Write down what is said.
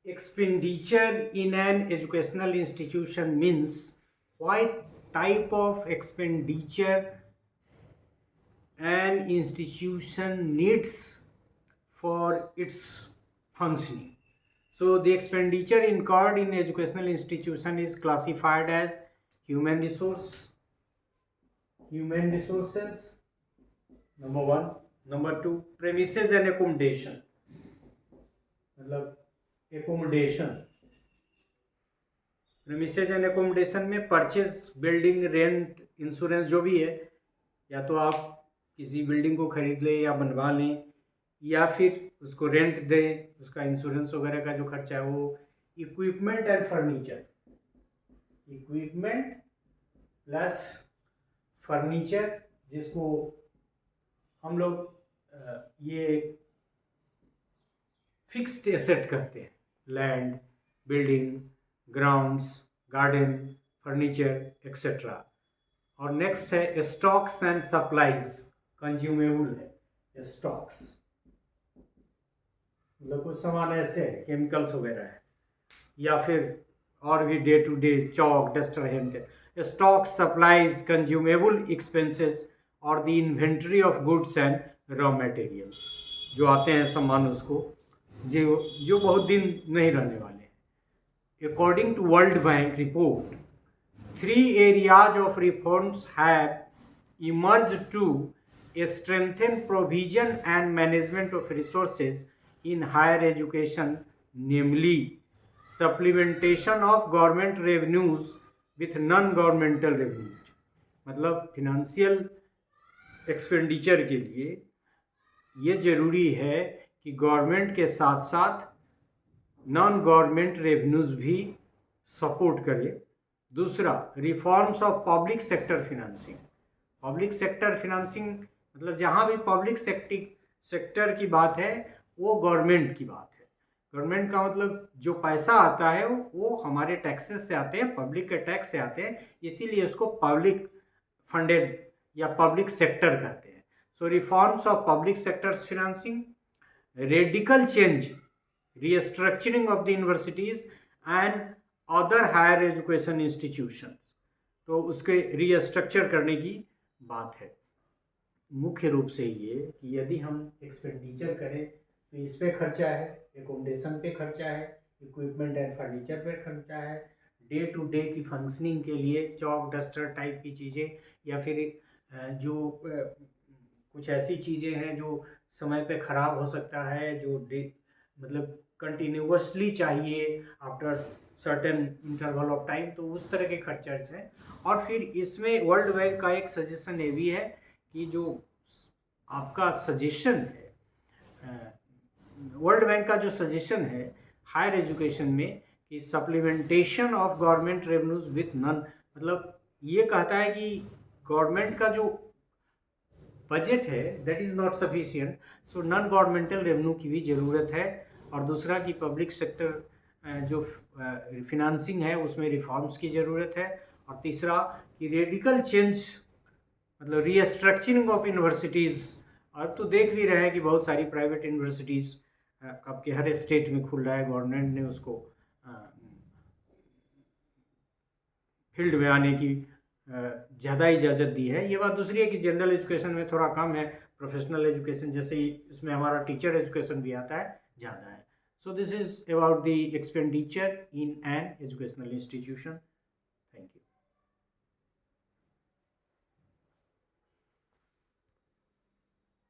Expenditure in an educational institution means what type of expenditure an institution needs for its functioning. So the expenditure incurred in educational institution is classified as human resources, number one. Number two, premises and accommodation, मतलब accommodation. Premises and accommodation में purchase, building, rent, insurance जो भी है, या तो आप किसी building को खरीद लें या बनवा लें या फिर उसको रेंट दें, उसका इंश्योरेंस वगैरह का जो खर्चा है वो। Equipment and furniture, equipment plus furniture, जिसको हम लोग ये फिक्स्ड एसेट कहते हैं, land, building, grounds, garden, furniture etcetera. और नेक्स्ट है स्टॉक्स एंड सप्लाईज, कंज्यूमेबल है स्टॉक्स, मतलब कुछ सामान ऐसे है, केमिकल्स वगैरह है, या फिर और भी day to day chalk, duster, हेन। स्टॉक, सप्लाईज, कंज्यूमेबल एक्सपेंसेस और the inventory of goods and raw materials, जो आते हैं सामान उसको जो बहुत दिन नहीं रहने वाले। According to World Bank report, 3 areas of reforms have emerged to strengthen provision and management of resources in higher education, namely supplementation of government revenues with non-governmental revenues। मतलब फिनेंशियल एक्सपेंडिचर के लिए ये ज़रूरी है कि गवर्नमेंट के साथ साथ नॉन गवर्नमेंट रेवेन्यूज़ भी सपोर्ट करे। दूसरा, reforms of public sector financing. Public sector financing मतलब जहाँ भी पब्लिक सेक्टर की बात है वो गवर्नमेंट की बात है। गवर्नमेंट का मतलब जो पैसा आता है वो हमारे टैक्सेस से आते हैं, पब्लिक के टैक्स से आते हैं, इसीलिए उसको पब्लिक फंडेड या पब्लिक सेक्टर कहते हैं। So reforms of public sectors financing, radical change, restructuring of the universities and other higher education institution, तो उसके रीस्ट्रक्चर करने की बात है। मुख्य रूप से ये कि यदि हम एक्सपेंडिचर करें तो इस पे खर्चा है, एकोमोडेशन पे खर्चा है, इक्विपमेंट एंड फर्नीचर पे खर्चा है, डे टू डे की फंक्शनिंग के लिए चौक, डस्टर टाइप की चीज़ें, या फिर जो कुछ ऐसी चीज़ें हैं जो समय पे ख़राब हो सकता है, जो मतलब कंटिन्यूसली चाहिए after certain interval of time, तो उस तरह के खर्चे हैं। और फिर इसमें वर्ल्ड बैंक का एक सजेशन ये भी है कि जो आपका सजेशन है, वर्ल्ड बैंक का जो सजेशन है हायर एजुकेशन में कि supplementation of government revenues with none, मतलब ये कहता है कि गवर्नमेंट का जो बजट है that is not sufficient, so non governmental revenue की भी ज़रूरत है। और दूसरा कि पब्लिक सेक्टर जो फिनेंसिंग है उसमें रिफॉर्म्स की ज़रूरत है। और तीसरा कि रेडिकल चेंज, मतलब रीस्ट्रक्चरिंग ऑफ यूनिवर्सिटीज़। अब तो देख भी रहे हैं कि बहुत सारी प्राइवेट यूनिवर्सिटीज़ आपके हर स्टेट में खुल रहा है, गवर्नमेंट ने उसको फील्ड में आने की ज़्यादा इजाज़त दी है। ये बात दूसरी है कि जनरल एजुकेशन में थोड़ा कम है, प्रोफेशनल एजुकेशन जैसे ही इसमें हमारा टीचर एजुकेशन भी आता है, ज़्यादा है। So this is about the expenditure in an educational institution.